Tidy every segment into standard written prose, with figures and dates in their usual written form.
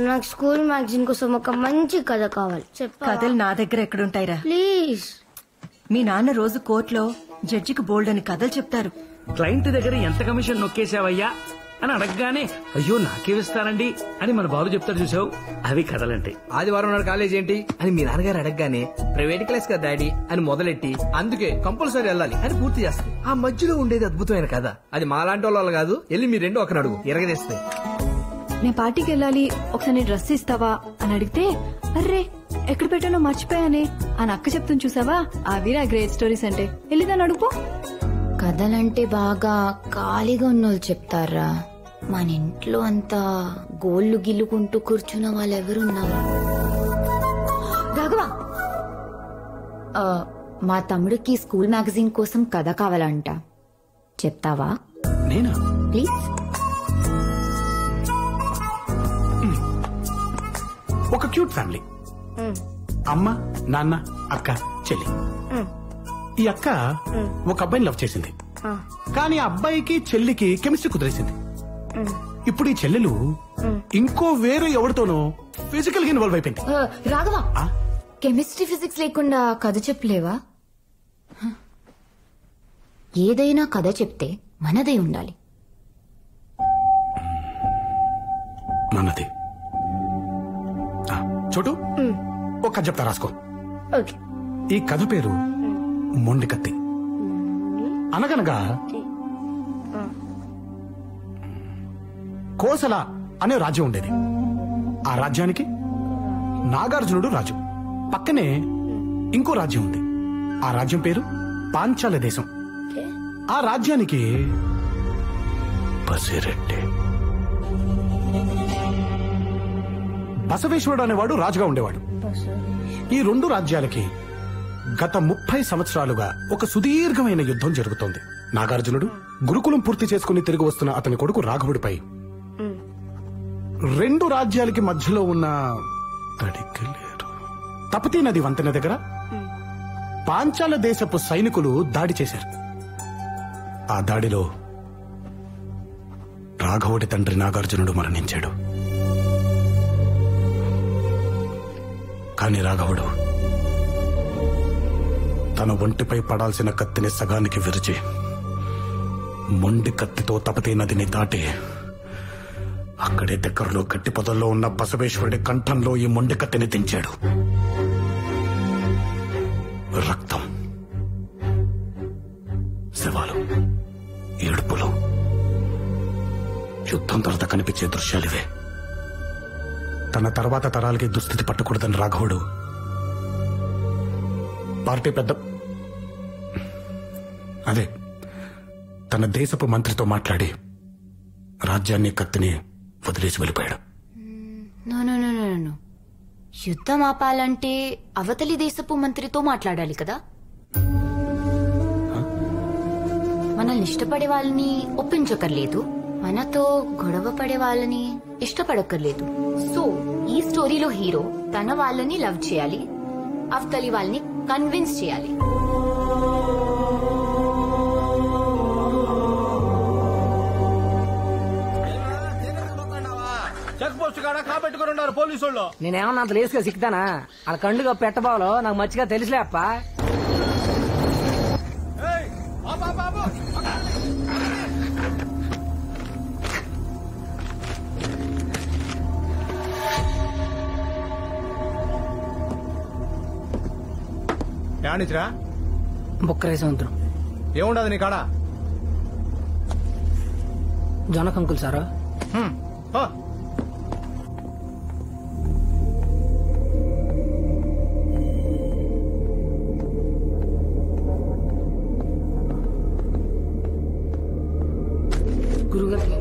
నాకు school magazine కోసం ఒక మంచి కథ కావాలి. కథలు నా దగ్గర ఎక్కడుంటాయిరా? ప్లీజ్. మీ నాన్న రోజు కోర్టులో జడ్జికి బోల్డ్ అని కథలు చెప్తారు. క్లయింట్ దగ్గర ఎంత కమిషన్ నొక్కేసావయ్యా అని అడగగానే అయ్యో నాకేమిస్తానండి అని మన బాబు చెప్తారు చూసావు, అవి కథలంటే. ఆదివారం నాడు కాలేజ్ ఏంటి అని మీ నాన్నగారు అడగగానే ప్రైవేట్ క్లాస్ కదా డాడీ అని మొదలెట్టి అందుకే కంపల్సరీ వెళ్ళాలి అని పూర్తి చేస్తాయి. ఆ మధ్యలో ఉండేది అద్భుతమైన కథ. అది మాలాంటి వాళ్ళు కాదు, వెళ్ళి మీ రెండో ఒకరు అడుగు ఎరగదీస్తాయి. నేను పార్టీకి వెళ్ళాలి, ఒకసారి డ్రెస్ ఇస్తావా అని అడిగితే అర్రే ఎక్కడ పెట్టానో మర్చిపోయానే అని అక్క చెప్తుంది చూసావా, అవిరా గ్రేట్ స్టోరీస్ అంటే. వెళ్ళిదాన్ని అడుగు. కథలంటే బాగా ఖాళీగా ఉన్నోళ్ళు చెప్తారా, మన ఇంట్లో అంతా గోళ్లు గిల్లుకుంటూ కూర్చున్న వాళ్ళెవరున్నారు? రాఘవా, మా తమ్ముడికి స్కూల్ మ్యాగజైన్ కోసం కథ కావాలంట, చెప్తావా? నేనా? ప్లీజ్. ఒక క్యూట్ ఫ్యామిలీ, అమ్మ నాన్న అక్క చెల్లి. ఈ అక్క ఒక అబ్బాయిని లవ్ చేసింది, కానీ ఆ అబ్బాయికి చెల్లికి కెమిస్ట్రీ కుదిరేసింది. ఇప్పుడు ఈ చెల్లెలు ఇంకో వేరే ఎవరితోనో ఫిజికల్ గా ఇన్వాల్వ్ అయిపోయింది. రాఘవా, కెమిస్ట్రీ ఫిజిక్స్ లేకుండా కథ చెప్పలేవా? ఏదైనా కథ చెప్తే మనదే ఉండాలి. మనది. చోటు ఒక కథ చెప్తా, రాసుకో. ఈ కథ పేరు మొండి కత్తి. అనగనగా కోసల అనే రాజ్యం ఉండేది. ఆ రాజ్యానికి నాగార్జునుడు రాజు. పక్కనే ఇంకో రాజ్యం ఉంది. ఆ రాజ్యం పేరు పాంచాల దేశం. ఆ రాజ్యానికి బసిరెడ్డి బసవేశ్వరుడు అనేవాడు రాజుగా ఉండేవాడు. ఈ రెండు రాజ్యాలకి గత 30 సంవత్సరాలుగా ఒక సుదీర్ఘమైన యుద్ధం జరుగుతోంది. నాగార్జునుడు గురుకులం పూర్తి చేసుకుని తిరిగి వస్తున్న అతని కొడుకు రాఘవుడిపై రెండు రాజ్యాలకి మధ్యలో ఉన్న తపతీ నది వంతెన దగ్గర పాంచాల దేశపు సైనికులు దాడి చేశారు. ఆ దాడిలో రాఘవుడి తండ్రి నాగార్జునుడు మరణించాడు. కాని రాఘవుడు తన ఒంటిపై పడాల్సిన కత్తిని సగానికి విరిచి మొండి కత్తితో తపతీ నదిని దాటి అక్కడే దగ్గరలో గట్టి పొదల్లో ఉన్న బసవేశ్వరుడి కంఠంలో ఈ మొండి కత్తిని దించాడు. రక్తం, శవాలు, ఏడుపులు, యుద్ధం తర్వాత కనిపించే దృశ్యాలివే. తన తర్వాత తరాలకి దుస్థితి పట్టకూడదని రాఘవుడు పార్టీ అదే తన దేశపు మంత్రితో మాట్లాడి రాజ్యాన్ని కత్తిని వదిలేసి వెళ్ళిపోయాడు. యుద్ధం ఆపాలంటే అవతలి దేశపు మంత్రితో మాట్లాడాలి కదా. మనల్ని ఇష్టపడే వాళ్ళని ఒప్పించకర్లేదు, మనతో గొడవ పడే వాళ్ళని ఇష్టపడక్కర్లేదు. సో ఈ స్టోరీలో హీరో తన వాళ్ళని లవ్ చేయాలి, అవతలి వాళ్ళని కన్విన్స్ చేయాలి. చెక్ పోస్ట్ కాడ కాబెట్టుకుని ఉన్నారు పోలీసు వాళ్ళు. నేనేమన్నా అంత లేసుగా సిక్తానా? వాళ్ళ కండుగా పెట్టబాలో నాకు మంచిగా తెలిసిలే అప్ప. ఏమనిచ్చిరా? బుక్కరేసి వంతులు ఏముండదు నీ కాడ? జొన్నకంకులు సారా? గురుగారు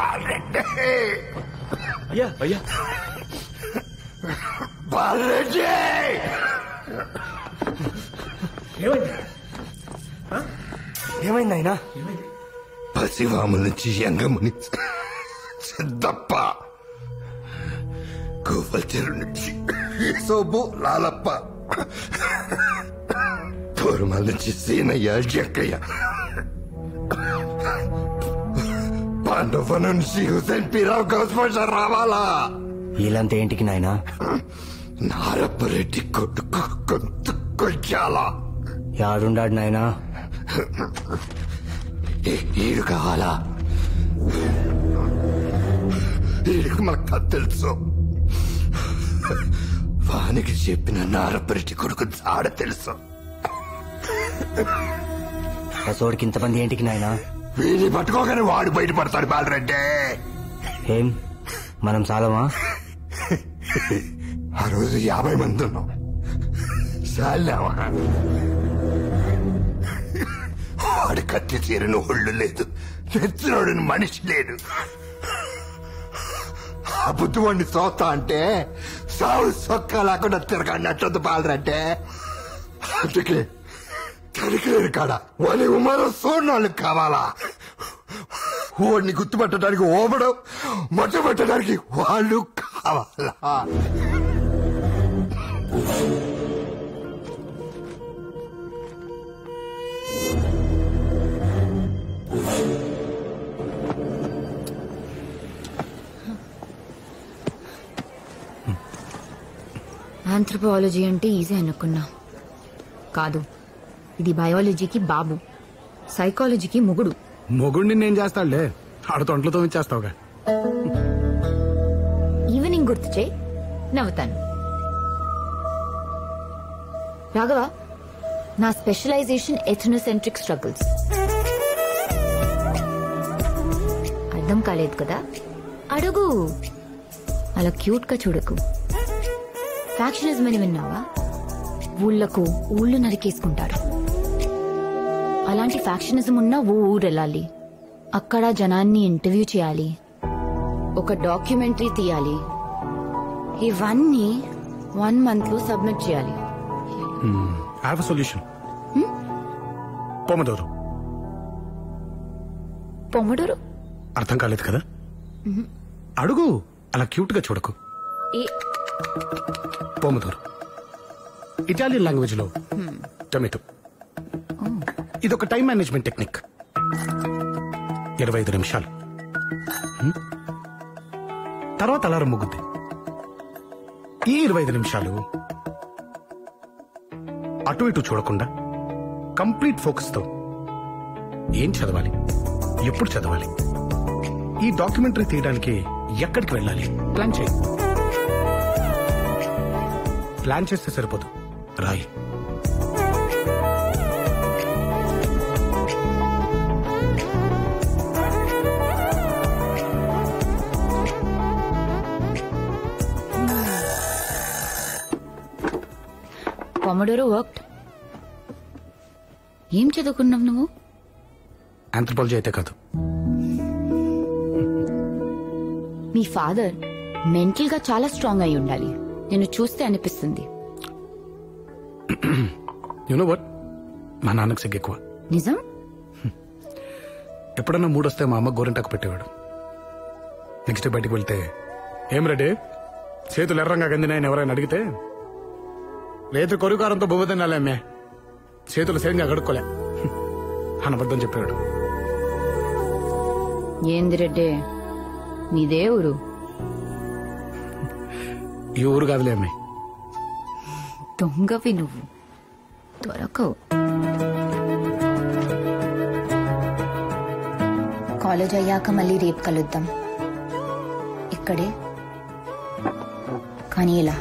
బాలరెడ్డి అయ్యా అయ్యా బాలరెడ్డి ఏమైంది ఆయన? పసివాముల నుంచి యంగముని సిద్ధప్ప, గోపాల్ చెరువు నుంచి సోబు లాలప్ప, పూర్మాల నుంచి సీనయ్య జక్కయ్య, పాండవ నుంచి హుసేన్ పీరావు గౌస్పషర్ రావాలా. వీళ్ళంతా ఏంటికి నాయనా? నారప్పరెడ్డి కొడుకు గొంతు కొల్చాలా. యాడుండాడు నాయనా? ఈడు కావాలా? ఈడికి మనకు తెలుసు. వానికి చెప్పిన నారప్పరెడ్డి కొడుకు ఆడ తెలుసు. అసోడికి ఇంతమంది ఏంటికి నాయనా? వీని పట్టుకోగానే వాడు బయటపడతాడు బాలరెడ్డి. ఏం మనం చాలమా? ఆ రోజు 50 మంది ఉన్నాం. చాలావా? వాడు కత్తి తీరని ఒళ్ళు లేదు, తెచ్చినోడిని మనిషి లేడు. ఆ బుద్ధివాడిని చూస్తా అంటే సావు సొక్క లేకుండా తిరగన్నట్టు బాలరెడ్డి. అందుకే తరికేరు కాడ వాడి ఉమ్మలో సోనాళ్ళు కావాలా. వాడిని గుర్తుపట్టడానికి ఓపడం, మొట్ట పెట్టడానికి వాళ్ళు కావాలా. ఆంథ్రోపాలజీ అంటే ఈజీ అనుకున్నా. కాదు, ఇది బయాలజీకి బాబు, సైకాలజీకి మొగుడు. మొగుడిని నేను చేస్తాడులే, ఆడతో ఒంట్లతో ఇచ్చేస్తావుగా. ఈవినింగ్ గుర్తు చేయి, నవ్వుతాను. రాఘవ, నా స్పెషలైజేషన్ ఎథ్నోసెంట్రిక్ స్ట్రగుల్స్. అర్థం కాలేదు కదా? అడుగు. అలా క్యూట్ గా చూడకు. ఫ్యాక్షనిజం అని విన్నావా? ఊళ్ళకు ఊళ్ళు నరికేసుకుంటారు. అలాంటి ఫ్యాక్షనిజం ఉన్న ఊరెళ్ళాలి, అక్కడ జనాన్ని ఇంటర్వ్యూ చేయాలి, ఒక డాక్యుమెంటరీ తీయాలి. ఇవన్నీ 1 month లో సబ్మిట్ చేయాలి. I have a solution. Pomodoro. Pomodoro అర్థం కాలేదు కదా? అడుగు, అలా క్యూట్ గా చూడకు. పొమడోరు ఇటాలియన్ లాంగ్వేజ్ లో టొమాటో. ఇదొక టైం మేనేజ్మెంట్ టెక్నిక్. 25 నిమిషాలు తర్వాత అలారం ముగ్గుద్ది. ఈ 25 నిమిషాలు అటు ఇటు చూడకుండా కంప్లీట్ ఫోకస్ తో ఏం చదవాలి, ఎప్పుడు చదవాలి, ఈ డాక్యుమెంటరీ తీయడానికి ఎక్కడికి వెళ్ళాలి ప్లాన్ చేయి. ప్లాన్ చేస్తే సరిపోదు, రాయి. Pomodoro worked. ఏం చదువుకున్నావు నువ్వు? ఆంథ్రోపాలజీ అయితే కాదు. మీ ఫాదర్ మెంటల్ గా చాలా స్ట్రాంగ్ అయి ఉండాలి. నేను చూస్తే అనిపిస్తుంది. యు నో వాట్, మా నాన్నకు సిగ్గు ఎక్కువ. నిజం? ఎప్పుడన్నా మూడొస్తే మా అమ్మ గోరింటాకు పెట్టేవాడు. నెక్స్ట్ బయటికి వెళ్తే ఏం రెడీ చేతులు ఎర్రంగా గందినాయని ఎవరైనా అడిగితే, లేదు కొరుకారంతో బొమ్మ తినాలే అమ్మే, చేతులు సరిగ్గా గడుక్కోలే అనబద్దం చెప్పాడు. ఏంది రెడ్డి, నీదే ఊరు? ఈ ఊరు కాదులే అమ్మాయి. దొంగవి నువ్వు, దొరకవు. కాలేజ్ అయ్యాక మళ్ళీ రేపు కలుద్దాం ఇక్కడే, కానీ ఇలా.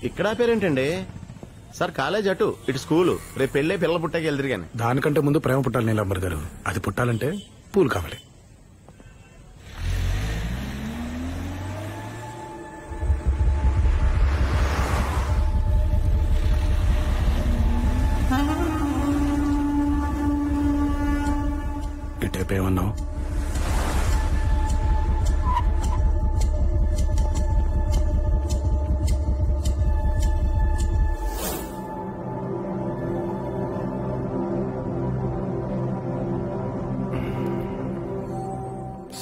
ఇక్కడ పేరేంటండి సార్? కాలేజ్ అటు, ఇటు స్కూలు. రేపు పెళ్ళే పిల్లలు పుట్టాక వెళ్తారు కానీ. దానికంటే ముందు ప్రేమ పుట్టాలి నీలంబర్ గారు. అది పుట్టాలంటే పూలు కావాలి.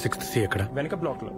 6th సి ఎక్కడ? వెనక బ్లాక్ లో.